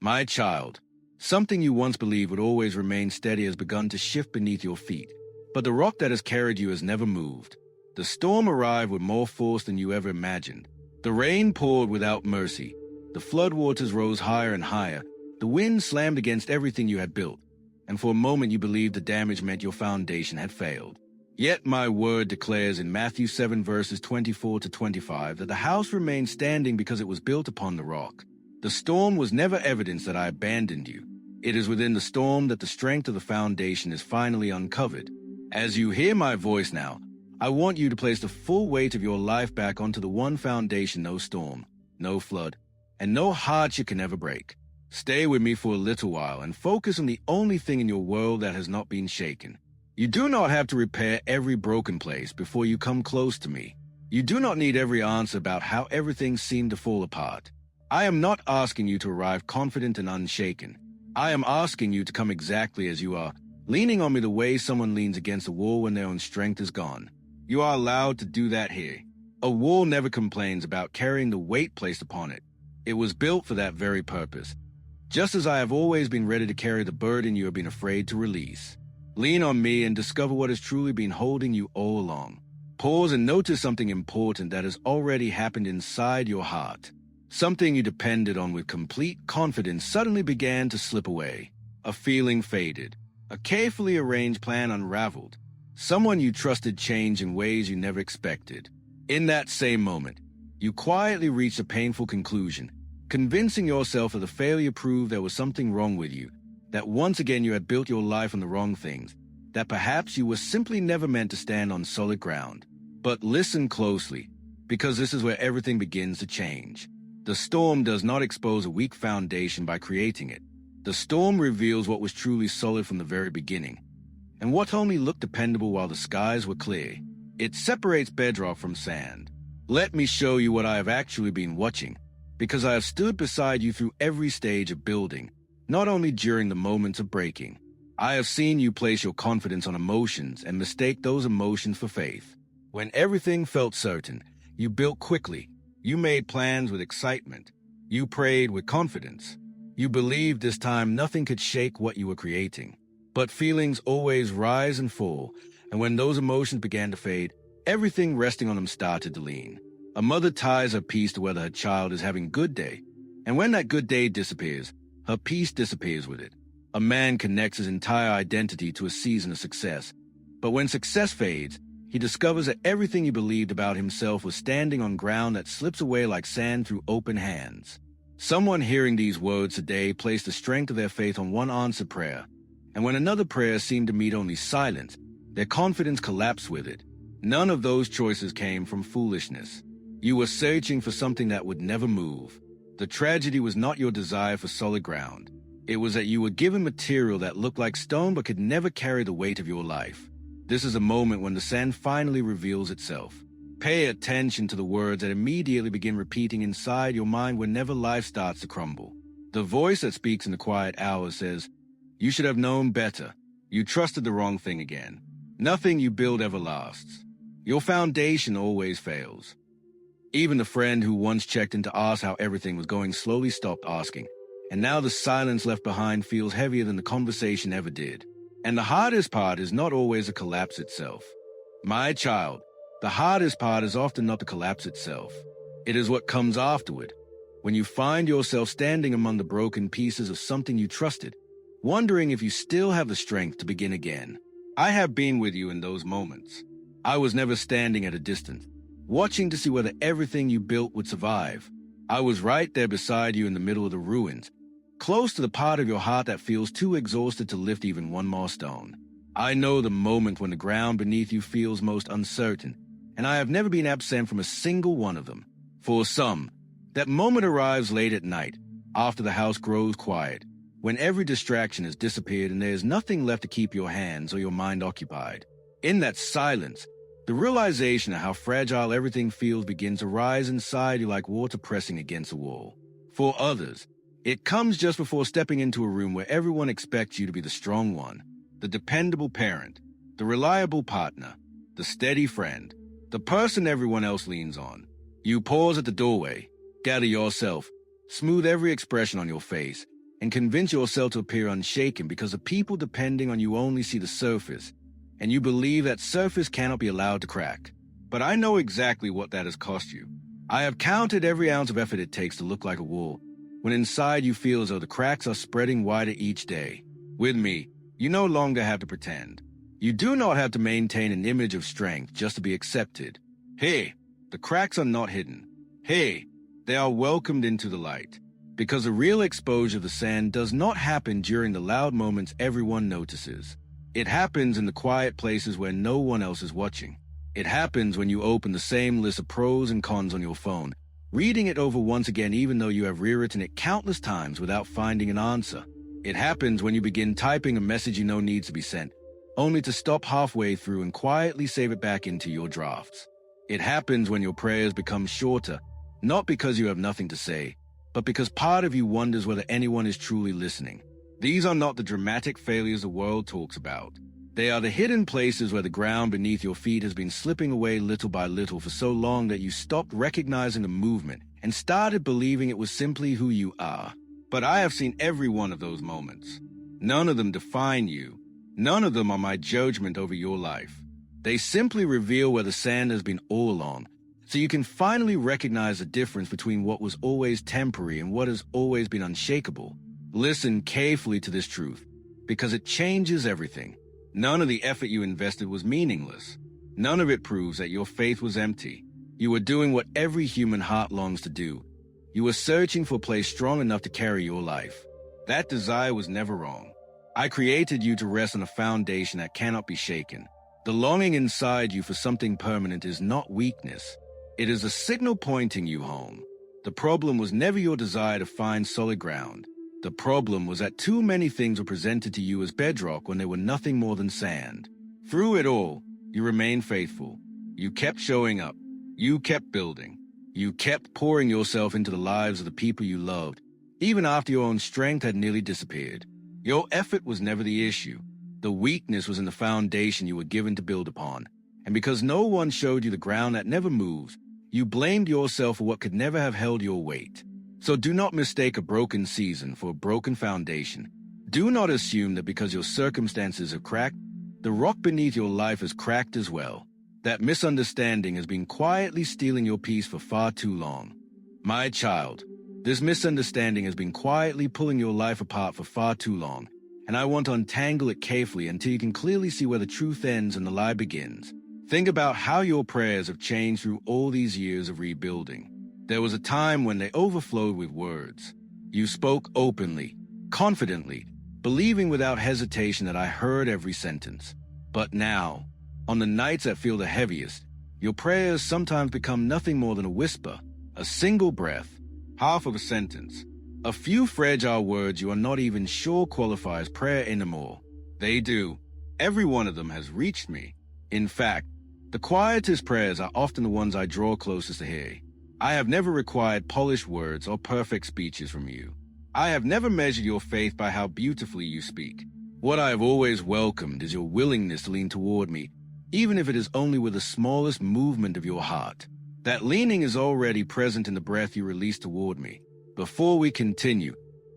My child, something you once believed would always remain steady has begun to shift beneath your feet, but the rock that has carried you has never moved. The storm arrived with more force than you ever imagined. The rain poured without mercy. The floodwaters rose higher and higher. The wind slammed against everything you had built, and for a moment you believed the damage meant your foundation had failed. Yet my word declares in Matthew 7 verses 24 to 25 that the house remained standing because it was built upon the rock. The storm was never evidence that I abandoned you. It is within the storm that the strength of the foundation is finally uncovered. As you hear my voice now, I want you to place the full weight of your life back onto the one foundation no storm, no flood, and no hardship can ever break. Stay with me for a little while and focus on the only thing in your world that has not been shaken. You do not have to repair every broken place before you come close to me. You do not need every answer about how everything seemed to fall apart. I am not asking you to arrive confident and unshaken. I am asking you to come exactly as you are, leaning on me the way someone leans against a wall when their own strength is gone. You are allowed to do that here. A wall never complains about carrying the weight placed upon it. It was built for that very purpose. Just as I have always been ready to carry the burden you have been afraid to release. Lean on me and discover what has truly been holding you all along. Pause and notice something important that has already happened inside your heart. Something you depended on with complete confidence suddenly began to slip away. A feeling faded. A carefully arranged plan unraveled. Someone you trusted changed in ways you never expected. In that same moment, you quietly reached a painful conclusion, convincing yourself that the failure proved there was something wrong with you, that once again you had built your life on the wrong things, that perhaps you were simply never meant to stand on solid ground. But listen closely, because this is where everything begins to change. The storm does not expose a weak foundation by creating it. The storm reveals what was truly solid from the very beginning, and what only looked dependable while the skies were clear. It separates bedrock from sand. Let me show you what I have actually been watching, because I have stood beside you through every stage of building, not only during the moments of breaking. I have seen you place your confidence on emotions and mistake those emotions for faith. When everything felt certain, you built quickly. You made plans with excitement. You prayed with confidence. You believed this time nothing could shake what you were creating. But feelings always rise and fall, and when those emotions began to fade, everything resting on them started to lean. A mother ties her peace to whether her child is having a good day, and when that good day disappears, her peace disappears with it. A man connects his entire identity to a season of success, but when success fades, he discovers that everything he believed about himself was standing on ground that slips away like sand through open hands. Someone hearing these words today placed the strength of their faith on one answered prayer, and when another prayer seemed to meet only silence, their confidence collapsed with it. None of those choices came from foolishness. You were searching for something that would never move. The tragedy was not your desire for solid ground. It was that you were given material that looked like stone but could never carry the weight of your life. This is a moment when the sand finally reveals itself. Pay attention to the words that immediately begin repeating inside your mind whenever life starts to crumble. The voice that speaks in the quiet hours says, "You should have known better. You trusted the wrong thing again. Nothing you build ever lasts. Your foundation always fails." Even the friend who once checked in to ask how everything was going slowly stopped asking, and now the silence left behind feels heavier than the conversation ever did. And the hardest part is not always the collapse itself. My child, the hardest part is often not the collapse itself. It is what comes afterward, when you find yourself standing among the broken pieces of something you trusted, wondering if you still have the strength to begin again. I have been with you in those moments. I was never standing at a distance, watching to see whether everything you built would survive. I was right there beside you in the middle of the ruins, close to the part of your heart that feels too exhausted to lift even one more stone. I know the moment when the ground beneath you feels most uncertain, and I have never been absent from a single one of them. For some, that moment arrives late at night, after the house grows quiet, when every distraction has disappeared and there is nothing left to keep your hands or your mind occupied. In that silence, the realization of how fragile everything feels begins to rise inside you like water pressing against a wall. For others, it comes just before stepping into a room where everyone expects you to be the strong one, the dependable parent, the reliable partner, the steady friend, the person everyone else leans on. You pause at the doorway, gather yourself, smooth every expression on your face, and convince yourself to appear unshaken because the people depending on you only see the surface, and you believe that surface cannot be allowed to crack. But I know exactly what that has cost you. I have counted every ounce of effort it takes to look like a wall, when inside you feel as though the cracks are spreading wider each day. With me, you no longer have to pretend. You do not have to maintain an image of strength just to be accepted. Hey, the cracks are not hidden. Hey, they are welcomed into the light. Because the real exposure of the sand does not happen during the loud moments everyone notices. It happens in the quiet places where no one else is watching. It happens when you open the same list of pros and cons on your phone, reading it over once again even though you have rewritten it countless times without finding an answer. It happens when you begin typing a message you know needs to be sent, only to stop halfway through and quietly save it back into your drafts. It happens when your prayers become shorter, not because you have nothing to say, but because part of you wonders whether anyone is truly listening. These are not the dramatic failures the world talks about. They are the hidden places where the ground beneath your feet has been slipping away little by little for so long that you stopped recognizing the movement and started believing it was simply who you are. But I have seen every one of those moments. None of them define you. None of them are my judgment over your life. They simply reveal where the sand has been all along, so you can finally recognize the difference between what was always temporary and what has always been unshakable. Listen carefully to this truth, because it changes everything. None of the effort you invested was meaningless. None of it proves that your faith was empty. You were doing what every human heart longs to do. You were searching for a place strong enough to carry your life. That desire was never wrong. I created you to rest on a foundation that cannot be shaken. The longing inside you for something permanent is not weakness. It is a signal pointing you home. The problem was never your desire to find solid ground. The problem was that too many things were presented to you as bedrock when they were nothing more than sand. Through it all, you remained faithful. You kept showing up. You kept building. You kept pouring yourself into the lives of the people you loved, even after your own strength had nearly disappeared. Your effort was never the issue. The weakness was in the foundation you were given to build upon. And because no one showed you the ground that never moves, you blamed yourself for what could never have held your weight. So do not mistake a broken season for a broken foundation. Do not assume that because your circumstances have cracked, the rock beneath your life has cracked as well. That misunderstanding has been quietly stealing your peace for far too long. My child, this misunderstanding has been quietly pulling your life apart for far too long, and I want to untangle it carefully until you can clearly see where the truth ends and the lie begins. Think about how your prayers have changed through all these years of rebuilding. There was a time when they overflowed with words. You spoke openly, confidently, believing without hesitation that I heard every sentence. But now, on the nights that feel the heaviest, your prayers sometimes become nothing more than a whisper, a single breath, half of a sentence, a few fragile words you are not even sure qualify as prayer anymore. They do. Every one of them has reached me. In fact, the quietest prayers are often the ones I draw closest to hear. I have never required polished words or perfect speeches from you. I have never measured your faith by how beautifully you speak. What I have always welcomed is your willingness to lean toward me, even if it is only with the smallest movement of your heart. That leaning is already present in the breath you release toward me. Before we continue,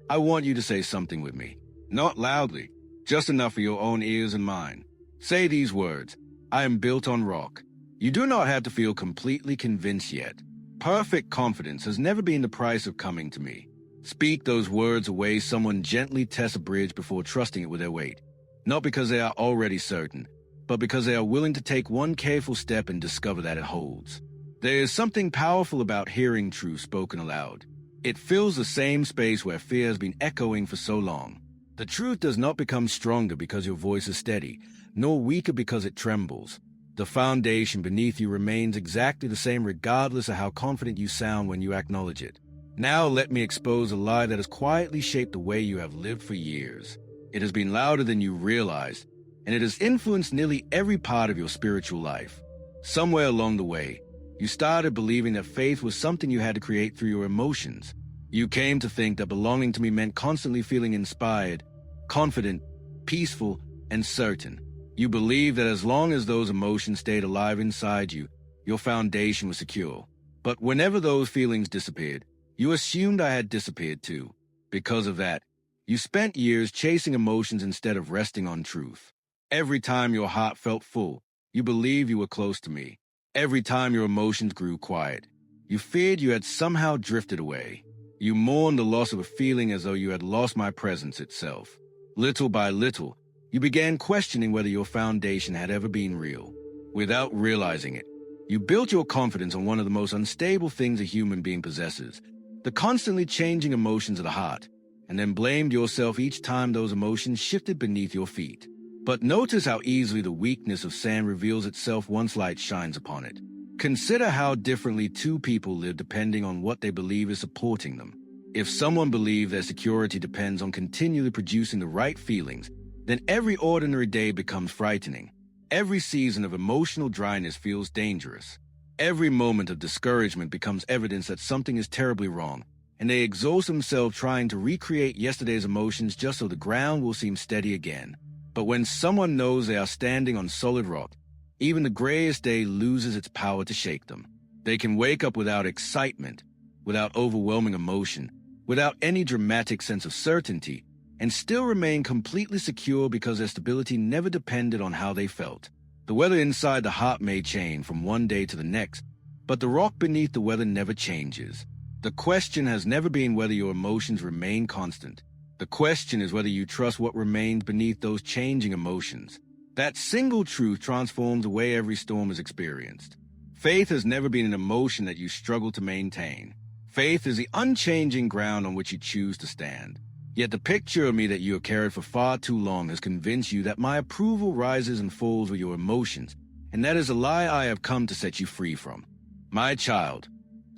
I want you to say something with me. Not loudly, just enough for your own ears and mine. Say these words. I am built on rock. You do not have to feel completely convinced yet. Perfect confidence has never been the price of coming to me. Speak those words a way someone gently tests a bridge before trusting it with their weight. Not because they are already certain, but because they are willing to take one careful step and discover that it holds. There is something powerful about hearing truth spoken aloud. It fills the same space where fear has been echoing for so long. The truth does not become stronger because your voice is steady, nor weaker because it trembles. The foundation beneath you remains exactly the same regardless of how confident you sound when you acknowledge it. Now let me expose a lie that has quietly shaped the way you have lived for years. It has been louder than you realized, and it has influenced nearly every part of your spiritual life. Somewhere along the way, you started believing that faith was something you had to create through your emotions. You came to think that belonging to me meant constantly feeling inspired, confident, peaceful, and certain. You believed that as long as those emotions stayed alive inside you, your foundation was secure. But whenever those feelings disappeared, you assumed I had disappeared too. Because of that, You spent years chasing emotions instead of resting on truth. Every time your heart felt full, you believed you were close to me. Every time your emotions grew quiet, you feared you had somehow drifted away. You mourned the loss of a feeling as though you had lost my presence itself. Little by little, you began questioning whether your foundation had ever been real. Without realizing it, you built your confidence on one of the most unstable things a human being possesses, the constantly changing emotions of the heart, and then blamed yourself each time those emotions shifted beneath your feet. But notice how easily the weakness of sand reveals itself once light shines upon it. Consider how differently two people live depending on what they believe is supporting them. If someone believes their security depends on continually producing the right feelings, then every ordinary day becomes frightening. Every season of emotional dryness feels dangerous. Every moment of discouragement becomes evidence that something is terribly wrong, and they exhaust themselves trying to recreate yesterday's emotions just so the ground will seem steady again. But when someone knows they are standing on solid rock, even the grayest day loses its power to shake them. They can wake up without excitement, without overwhelming emotion, without any dramatic sense of certainty, and still remain completely secure because their stability never depended on how they felt. The weather inside the heart may change from one day to the next, but the rock beneath the weather never changes. The question has never been whether your emotions remain constant. The question is whether you trust what remains beneath those changing emotions. That single truth transforms the way every storm is experienced. Faith has never been an emotion that you struggle to maintain. Faith is the unchanging ground on which you choose to stand. Yet the picture of me that you have carried for far too long has convinced you that my approval rises and falls with your emotions, and that is a lie I have come to set you free from. My child,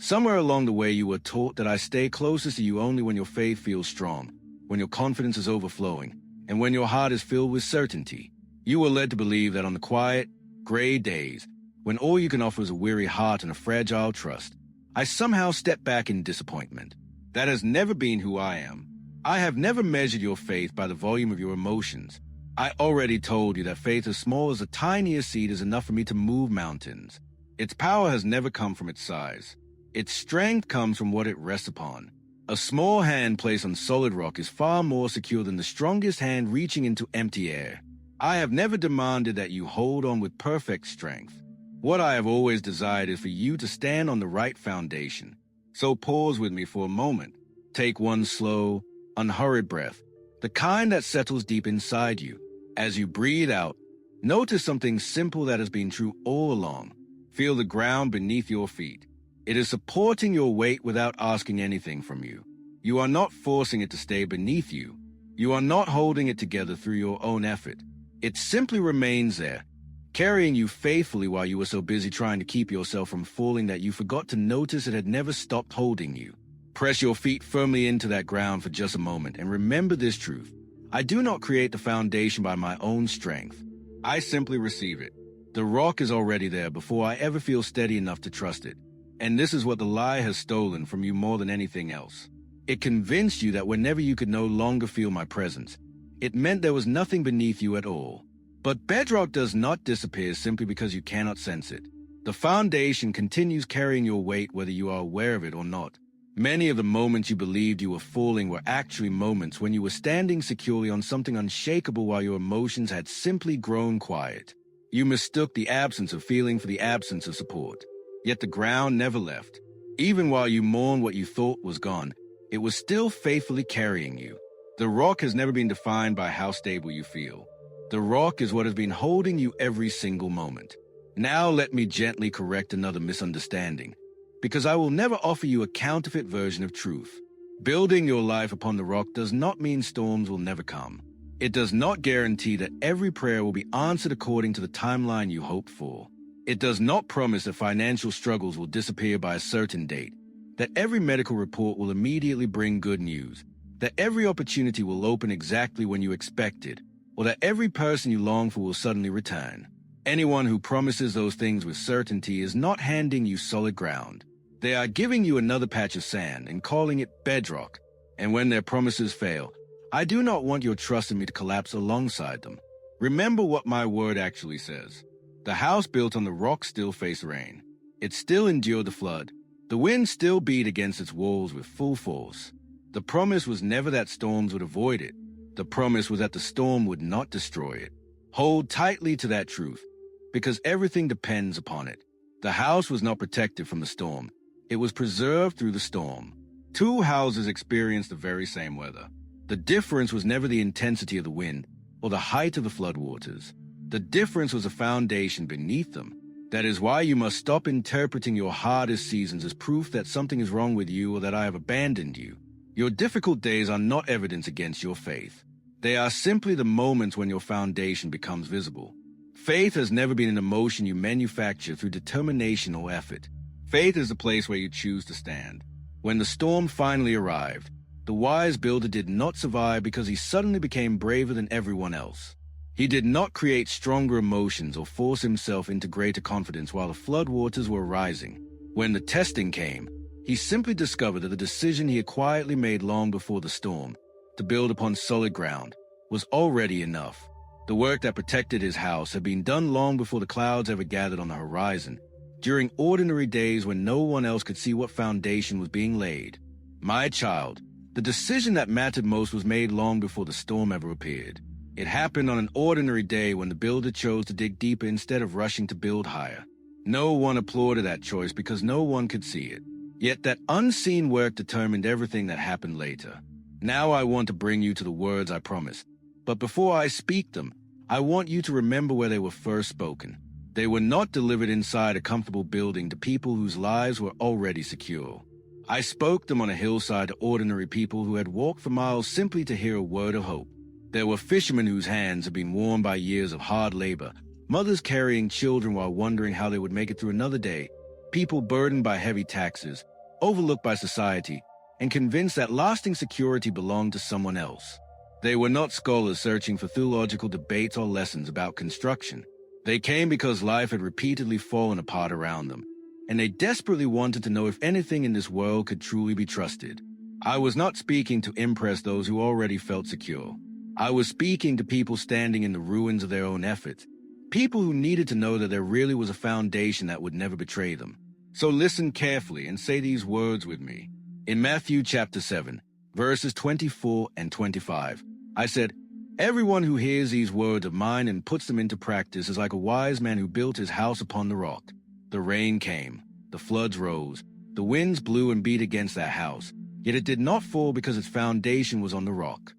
somewhere along the way you were taught that I stay closest to you only when your faith feels strong, when your confidence is overflowing, and when your heart is filled with certainty. You were led to believe that on the quiet, gray days, when all you can offer is a weary heart and a fragile trust, I somehow step back in disappointment. That has never been who I am. I have never measured your faith by the volume of your emotions. I already told you that faith as small as the tiniest seed is enough for me to move mountains. Its power has never come from its size. Its strength comes from what it rests upon. A small hand placed on solid rock is far more secure than the strongest hand reaching into empty air. I have never demanded that you hold on with perfect strength. What I have always desired is for you to stand on the right foundation. So pause with me for a moment. Take one slow, unhurried breath, the kind that settles deep inside you. As you breathe out, notice something simple that has been true all along. Feel the ground beneath your feet. It is supporting your weight without asking anything from you. You are not forcing it to stay beneath you. You are not holding it together through your own effort. It simply remains there, carrying you faithfully while you were so busy trying to keep yourself from falling that you forgot to notice it had never stopped holding you. Press your feet firmly into that ground for just a moment and remember this truth. I do not create the foundation by my own strength. I simply receive it. The rock is already there before I ever feel steady enough to trust it. And this is what the lie has stolen from you more than anything else. It convinced you that whenever you could no longer feel my presence, it meant there was nothing beneath you at all. But bedrock does not disappear simply because you cannot sense it. The foundation continues carrying your weight whether you are aware of it or not. Many of the moments you believed you were falling were actually moments when you were standing securely on something unshakable while your emotions had simply grown quiet. You mistook the absence of feeling for the absence of support. Yet the ground never left. Even while you mourned what you thought was gone, it was still faithfully carrying you. The rock has never been defined by how stable you feel. The rock is what has been holding you every single moment. Now let me gently correct another misunderstanding, because I will never offer you a counterfeit version of truth. Building your life upon the rock does not mean storms will never come. It does not guarantee that every prayer will be answered according to the timeline you hoped for. It does not promise that financial struggles will disappear by a certain date, that every medical report will immediately bring good news, that every opportunity will open exactly when you expected, or that every person you long for will suddenly return. Anyone who promises those things with certainty is not handing you solid ground. They are giving you another patch of sand and calling it bedrock. And when their promises fail, I do not want your trust in me to collapse alongside them. Remember what my word actually says. The house built on the rock still faced rain. It still endured the flood. The wind still beat against its walls with full force. The promise was never that storms would avoid it. The promise was that the storm would not destroy it. Hold tightly to that truth, because everything depends upon it. The house was not protected from the storm. It was preserved through the storm. Two houses experienced the very same weather. The difference was never the intensity of the wind or the height of the floodwaters. The difference was a foundation beneath them. That is why you must stop interpreting your hardest seasons as proof that something is wrong with you or that I have abandoned you. Your difficult days are not evidence against your faith. They are simply the moments when your foundation becomes visible. Faith has never been an emotion you manufacture through determination or effort. Faith is the place where you choose to stand. When the storm finally arrived, the wise builder did not survive because he suddenly became braver than everyone else. He did not create stronger emotions or force himself into greater confidence while the floodwaters were rising. When the testing came, he simply discovered that the decision he had quietly made long before the storm, to build upon solid ground, was already enough. The work that protected his house had been done long before the clouds ever gathered on the horizon, during ordinary days when no one else could see what foundation was being laid. My child, the decision that mattered most was made long before the storm ever appeared. It happened on an ordinary day when the builder chose to dig deeper instead of rushing to build higher. No one applauded that choice because no one could see it. Yet that unseen work determined everything that happened later. Now I want to bring you to the words I promised. But before I speak them, I want you to remember where they were first spoken. They were not delivered inside a comfortable building to people whose lives were already secure. I spoke them on a hillside to ordinary people who had walked for miles simply to hear a word of hope. There were fishermen whose hands had been worn by years of hard labor, mothers carrying children while wondering how they would make it through another day, people burdened by heavy taxes, overlooked by society, and convinced that lasting security belonged to someone else. They were not scholars searching for theological debates or lessons about construction. They came because life had repeatedly fallen apart around them, and they desperately wanted to know if anything in this world could truly be trusted. I was not speaking to impress those who already felt secure. I was speaking to people standing in the ruins of their own efforts, people who needed to know that there really was a foundation that would never betray them. So listen carefully and say these words with me. In Matthew chapter 7, verses 24 and 25, I said, "Everyone who hears these words of mine and puts them into practice is like a wise man who built his house upon the rock. The rain came, the floods rose, the winds blew and beat against that house, yet it did not fall because its foundation was on the rock."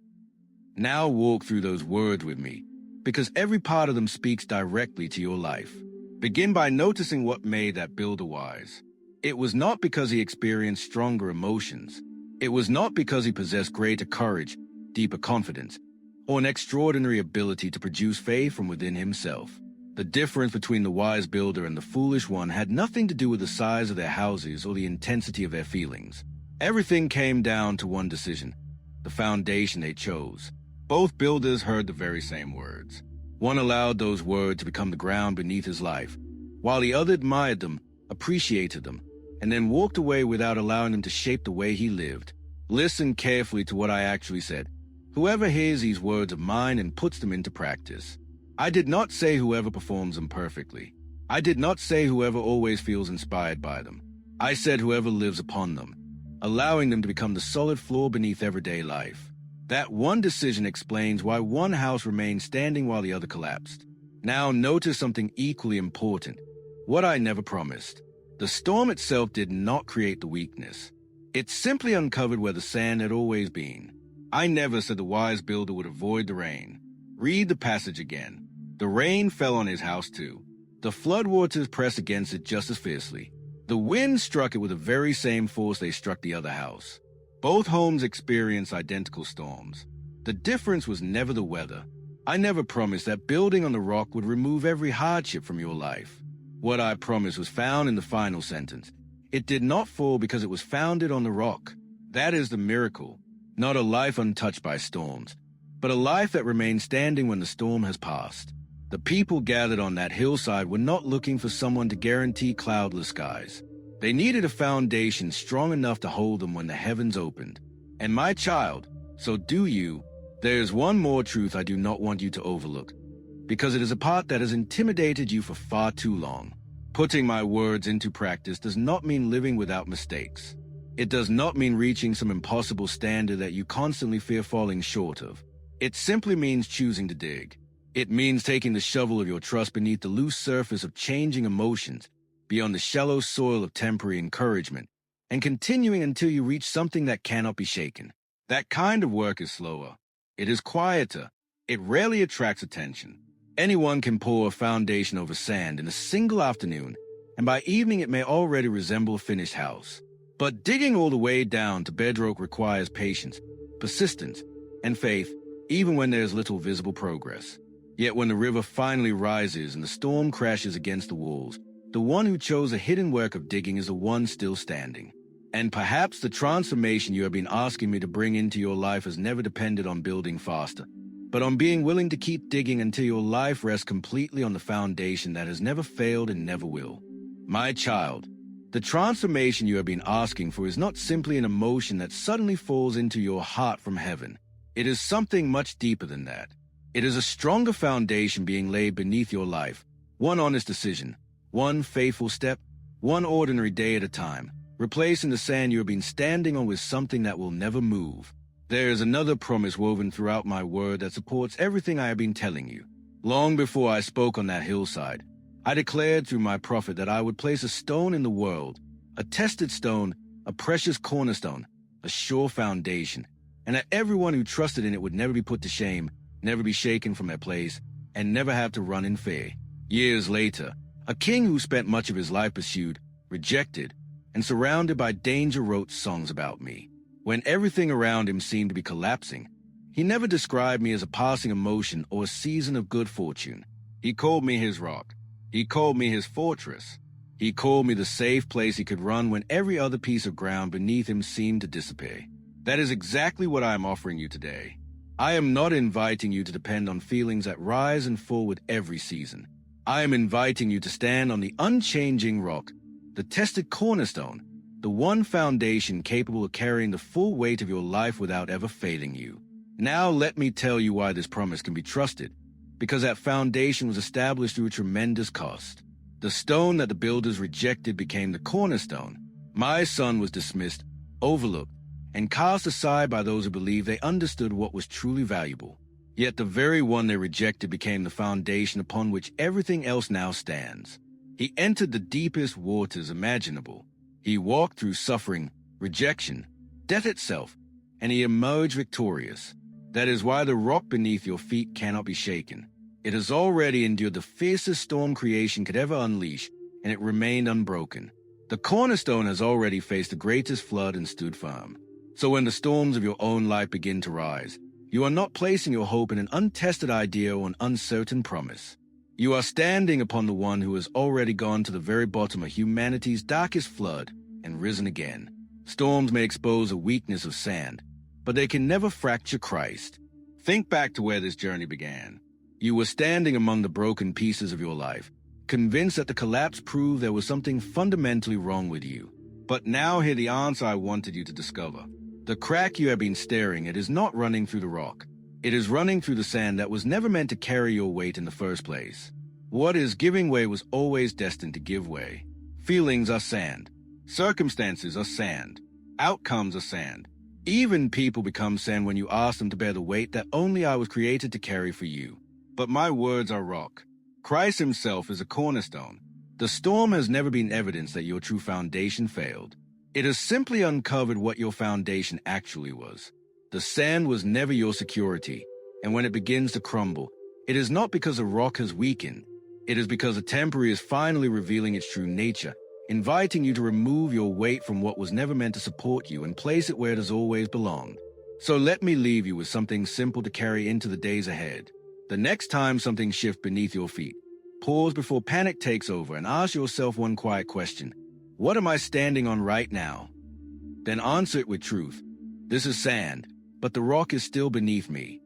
Now walk through those words with me, because every part of them speaks directly to your life. Begin by noticing what made that builder wise. It was not because he experienced stronger emotions. It was not because he possessed greater courage, deeper confidence, or an extraordinary ability to produce faith from within himself. The difference between the wise builder and the foolish one had nothing to do with the size of their houses or the intensity of their feelings. Everything came down to one decision, the foundation they chose. Both builders heard the very same words. One allowed those words to become the ground beneath his life, while the other admired them, appreciated them, and then walked away without allowing them to shape the way he lived. Listen carefully to what I actually said. Whoever hears these words of mine and puts them into practice. I did not say whoever performs them perfectly. I did not say whoever always feels inspired by them. I said whoever lives upon them, allowing them to become the solid floor beneath everyday life. That one decision explains why one house remained standing while the other collapsed. Now notice something equally important. What I never promised. The storm itself did not create the weakness. It simply uncovered where the sand had always been. I never said the wise builder would avoid the rain. Read the passage again. The rain fell on his house too. The floodwaters pressed against it just as fiercely. The wind struck it with the very same force they struck the other house. Both homes experienced identical storms. The difference was never the weather. I never promised that building on the rock would remove every hardship from your life. What I promised was found in the final sentence. It did not fall because it was founded on the rock. That is the miracle. Not a life untouched by storms, but a life that remains standing when the storm has passed. The people gathered on that hillside were not looking for someone to guarantee cloudless skies. They needed a foundation strong enough to hold them when the heavens opened. And my child, so do you, there is one more truth I do not want you to overlook, because it is a part that has intimidated you for far too long. Putting my words into practice does not mean living without mistakes. It does not mean reaching some impossible standard that you constantly fear falling short of. It simply means choosing to dig. It means taking the shovel of your trust beneath the loose surface of changing emotions, beyond the shallow soil of temporary encouragement, and continuing until you reach something that cannot be shaken. That kind of work is slower. It is quieter. It rarely attracts attention. Anyone can pour a foundation over sand in a single afternoon, and by evening it may already resemble a finished house. But digging all the way down to bedrock requires patience, persistence, and faith, even when there is little visible progress. Yet when the river finally rises and the storm crashes against the walls, the one who chose a hidden work of digging is the one still standing. And perhaps the transformation you have been asking me to bring into your life has never depended on building faster, but on being willing to keep digging until your life rests completely on the foundation that has never failed and never will. My child, the transformation you have been asking for is not simply an emotion that suddenly falls into your heart from heaven. It is something much deeper than that. It is a stronger foundation being laid beneath your life, one honest decision, one faithful step, one ordinary day at a time, replacing the sand you have been standing on with something that will never move. There is another promise woven throughout my word that supports everything I have been telling you. Long before I spoke on that hillside, I declared through my prophet that I would place a stone in the world, a tested stone, a precious cornerstone, a sure foundation, and that everyone who trusted in it would never be put to shame, never be shaken from their place, and never have to run in fear. Years later, a king who spent much of his life pursued, rejected, and surrounded by danger wrote songs about me. When everything around him seemed to be collapsing, he never described me as a passing emotion or a season of good fortune. He called me his rock. He called me his fortress. He called me the safe place he could run when every other piece of ground beneath him seemed to disappear. That is exactly what I am offering you today. I am not inviting you to depend on feelings that rise and fall with every season. I am inviting you to stand on the unchanging rock, the tested cornerstone, the one foundation capable of carrying the full weight of your life without ever failing you. Now let me tell you why this promise can be trusted. Because that foundation was established through a tremendous cost. The stone that the builders rejected became the cornerstone. My son was dismissed, overlooked, and cast aside by those who believed they understood what was truly valuable. Yet the very one they rejected became the foundation upon which everything else now stands. He entered the deepest waters imaginable. He walked through suffering, rejection, death itself, and he emerged victorious. That is why the rock beneath your feet cannot be shaken. It has already endured the fiercest storm creation could ever unleash, and it remained unbroken. The cornerstone has already faced the greatest flood and stood firm. So when the storms of your own life begin to rise, you are not placing your hope in an untested idea or an uncertain promise. You are standing upon the one who has already gone to the very bottom of humanity's darkest flood and risen again. Storms may expose a weakness of sand, but they can never fracture Christ. Think back to where this journey began. You were standing among the broken pieces of your life, convinced that the collapse proved there was something fundamentally wrong with you. But now hear the answer I wanted you to discover. The crack you have been staring at is not running through the rock. It is running through the sand that was never meant to carry your weight in the first place. What is giving way was always destined to give way. Feelings are sand. Circumstances are sand. Outcomes are sand. Even people become sand when you ask them to bear the weight that only I was created to carry for you. But my words are rock. Christ himself is a cornerstone. The storm has never been evidence that your true foundation failed. It has simply uncovered what your foundation actually was. The sand was never your security, and when it begins to crumble, it is not because the rock has weakened. It is because the temporary is finally revealing its true nature, inviting you to remove your weight from what was never meant to support you and place it where it has always belonged. So let me leave you with something simple to carry into the days ahead. The next time something shifts beneath your feet, pause before panic takes over and ask yourself one quiet question. What am I standing on right now? Then answer it with truth. This is sand, but the rock is still beneath me.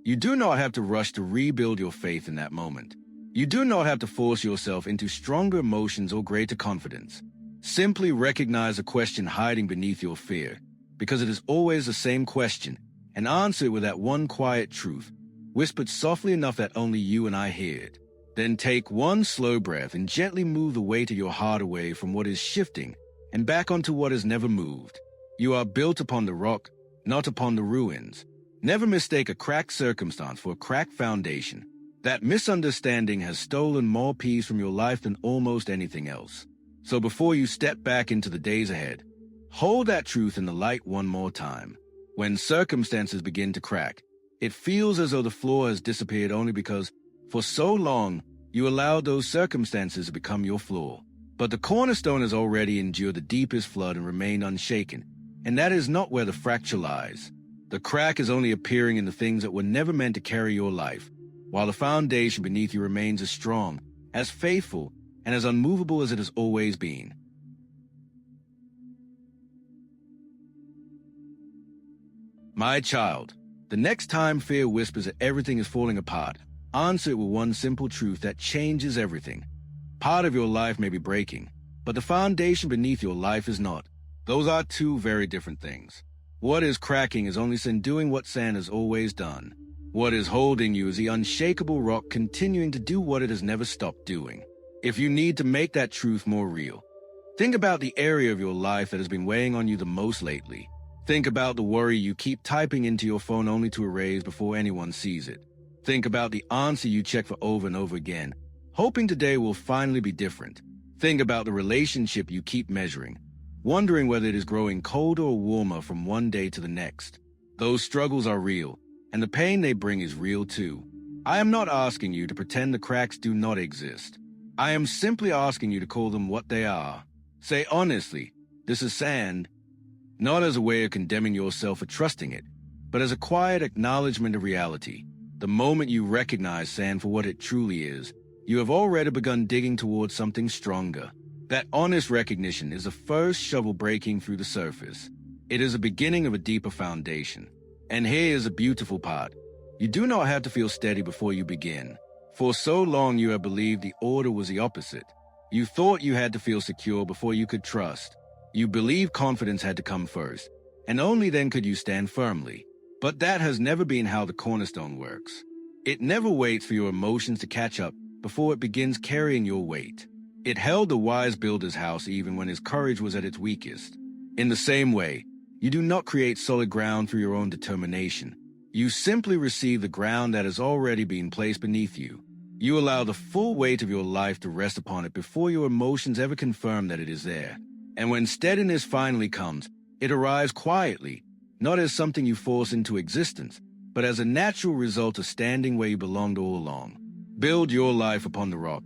You do not have to rush to rebuild your faith in that moment. You do not have to force yourself into stronger emotions or greater confidence. Simply recognize the question hiding beneath your fear, because it is always the same question, and answer it with that one quiet truth, whispered softly enough that only you and I hear it. Then take one slow breath and gently move the weight of your heart away from what is shifting and back onto what has never moved. You are built upon the rock, not upon the ruins. Never mistake a cracked circumstance for a cracked foundation. That misunderstanding has stolen more peace from your life than almost anything else. So before you step back into the days ahead, hold that truth in the light one more time. When circumstances begin to crack, it feels as though the flaw has disappeared only because, for so long, you allowed those circumstances to become your flaw. But the cornerstone has already endured the deepest flood and remained unshaken, and that is not where the fracture lies. The crack is only appearing in the things that were never meant to carry your life, while the foundation beneath you remains as strong, as faithful, and as unmovable as it has always been. My child, the next time fear whispers that everything is falling apart, answer it with one simple truth that changes everything. Part of your life may be breaking, but the foundation beneath your life is not. Those are two very different things. What is cracking is only sin doing what sand has always done. What is holding you is the unshakable rock continuing to do what it has never stopped doing. If you need to make that truth more real, think about the area of your life that has been weighing on you the most lately. Think about the worry you keep typing into your phone only to erase before anyone sees it. Think about the answer you check for over and over again, hoping today will finally be different. Think about the relationship you keep measuring, wondering whether it is growing colder or warmer from one day to the next. Those struggles are real, and the pain they bring is real too. I am not asking you to pretend the cracks do not exist. I am simply asking you to call them what they are. Say honestly, this is sand, not as a way of condemning yourself for trusting it, but as a quiet acknowledgement of reality. The moment you recognize sand for what it truly is, you have already begun digging towards something stronger. That honest recognition is the first shovel breaking through the surface. It is the beginning of a deeper foundation. And here is a beautiful part. You do not have to feel steady before you begin. For so long you have believed the order was the opposite. You thought you had to feel secure before you could trust. You believed confidence had to come first, and only then could you stand firmly. But that has never been how the cornerstone works. It never waits for your emotions to catch up before it begins carrying your weight. It held the wise builder's house even when his courage was at its weakest. In the same way, you do not create solid ground through your own determination. You simply receive the ground that has already been placed beneath you. You allow the full weight of your life to rest upon it before your emotions ever confirm that it is there. And when steadiness finally comes, it arrives quietly, not as something you force into existence, but as a natural result of standing where you belonged all along. Build your life upon the rock,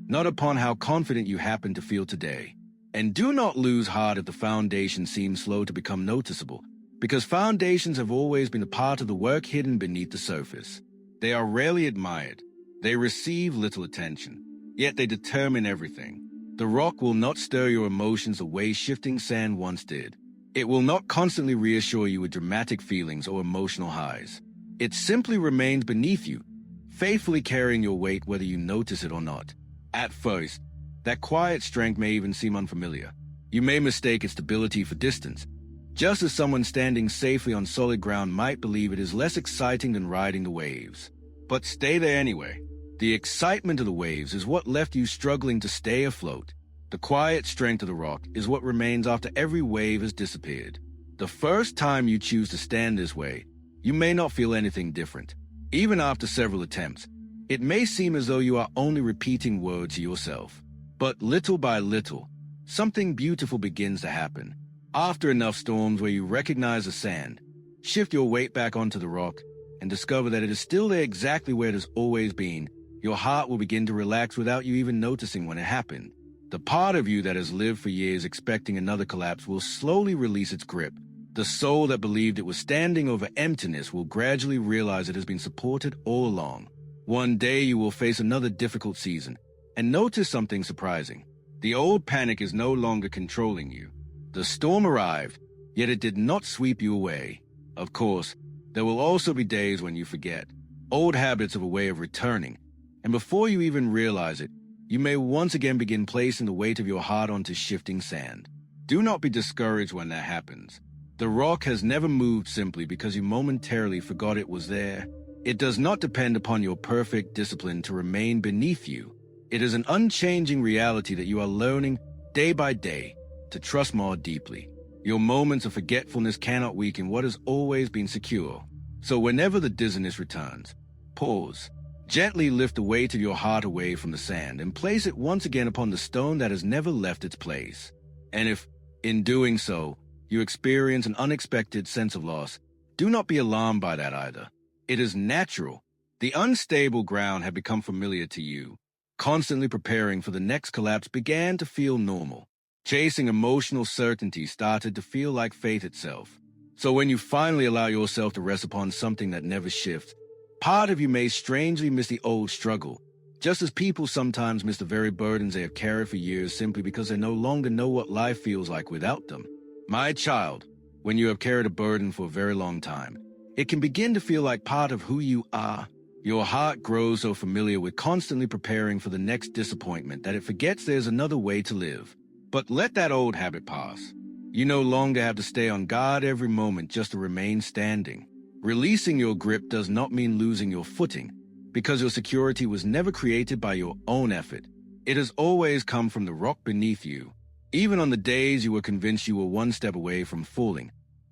not upon how confident you happen to feel today. And do not lose heart if the foundation seems slow to become noticeable, because foundations have always been a part of the work hidden beneath the surface. They are rarely admired. They receive little attention, yet they determine everything. The rock will not stir your emotions the way shifting sand once did. It will not constantly reassure you with dramatic feelings or emotional highs. It simply remains beneath you, faithfully carrying your weight whether you notice it or not. At first, that quiet strength may even seem unfamiliar. You may mistake its stability for distance, just as someone standing safely on solid ground might believe it is less exciting than riding the waves. But stay there anyway. The excitement of the waves is what left you struggling to stay afloat. The quiet strength of the rock is what remains after every wave has disappeared. The first time you choose to stand this way, you may not feel anything different. Even after several attempts, it may seem as though you are only repeating words to yourself. But little by little, something beautiful begins to happen. After enough storms where you recognize the sand, shift your weight back onto the rock, and discover that it is still there exactly where it has always been, your heart will begin to relax without you even noticing when it happened. The part of you that has lived for years expecting another collapse will slowly release its grip. The soul that believed it was standing over emptiness will gradually realize it has been supported all along. One day you will face another difficult season, and notice something surprising. The old panic is no longer controlling you. The storm arrived, yet it did not sweep you away. Of course, there will also be days when you forget. Old habits have a way of returning, and before you even realize it, you may once again begin placing the weight of your heart onto shifting sand. Do not be discouraged when that happens. The rock has never moved simply because you momentarily forgot it was there. It does not depend upon your perfect discipline to remain beneath you. It is an unchanging reality that you are learning day by day to trust more deeply. Your moments of forgetfulness cannot weaken what has always been secure. So whenever the dizziness returns, pause. Gently lift the weight of your heart away from the sand and place it once again upon the stone that has never left its place. And if, in doing so, you experience an unexpected sense of loss, do not be alarmed by that either. It is natural. The unstable ground had become familiar to you. Constantly preparing for the next collapse began to feel normal. Chasing emotional certainty started to feel like faith itself. So when you finally allow yourself to rest upon something that never shifts, part of you may strangely miss the old struggle, just as people sometimes miss the very burdens they have carried for years simply because they no longer know what life feels like without them. My child, when you have carried a burden for a very long time, it can begin to feel like part of who you are. Your heart grows so familiar with constantly preparing for the next disappointment that it forgets there's another way to live. But let that old habit pass. You no longer have to stay on guard every moment just to remain standing. Releasing your grip does not mean losing your footing, because your security was never created by your own effort. It has always come from the rock beneath you. Even on the days you were convinced you were one step away from falling,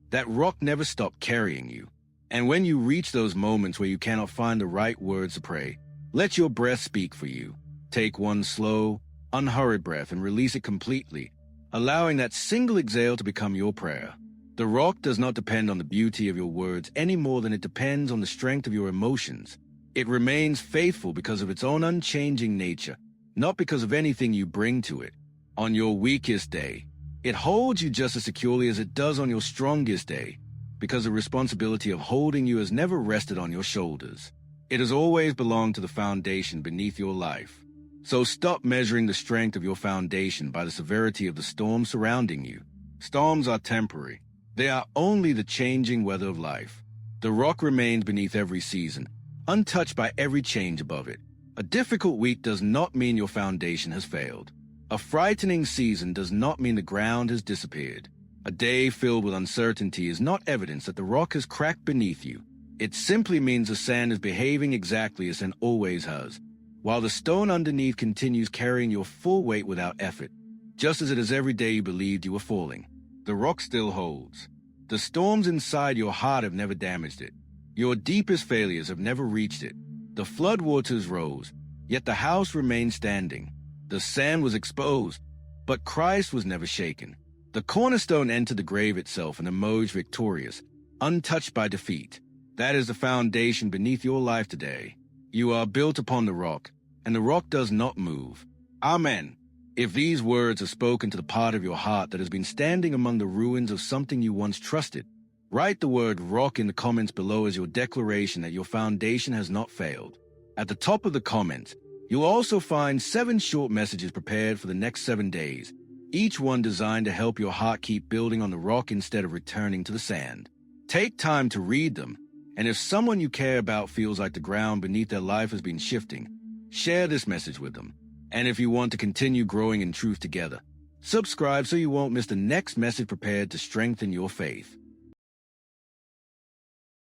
that rock never stopped carrying you. And when you reach those moments where you cannot find the right words to pray, let your breath speak for you. Take one slow, unhurried breath and release it completely, allowing that single exhale to become your prayer. The rock does not depend on the beauty of your words any more than it depends on the strength of your emotions. It remains faithful because of its own unchanging nature, not because of anything you bring to it. On your weakest day, it holds you just as securely as it does on your strongest day, because the responsibility of holding you has never rested on your shoulders. It has always belonged to the foundation beneath your life. So stop measuring the strength of your foundation by the severity of the storm surrounding you. Storms are temporary. They are only the changing weather of life. The rock remains beneath every season, untouched by every change above it. A difficult week does not mean your foundation has failed. A frightening season does not mean the ground has disappeared. A day filled with uncertainty is not evidence that the rock has cracked beneath you. It simply means the sand is behaving exactly as it always has, while the stone underneath continues carrying your full weight without effort, just as it is every day you believed you were falling. The rock still holds. The storms inside your heart have never damaged it. Your deepest failures have never reached it. The floodwaters rose, yet the house remained standing. The sand was exposed, but Christ was never shaken. The cornerstone entered the grave itself and emerged victorious, untouched by defeat. That is the foundation beneath your life today. You are built upon the rock, and the rock does not move. Amen. If these words are spoken to the part of your heart that has been standing among the ruins of something you once trusted, write the word rock in the comments below as your declaration that your foundation has not failed. At the top of the comments, you'll also find 7 short messages prepared for the next 7 days, each one designed to help your heart keep building on the rock instead of returning to the sand. Take time to read them, and if someone you care about feels like the ground beneath their life has been shifting, share this message with them. And if you want to continue growing in truth together, subscribe so you won't miss the next message prepared to strengthen your faith.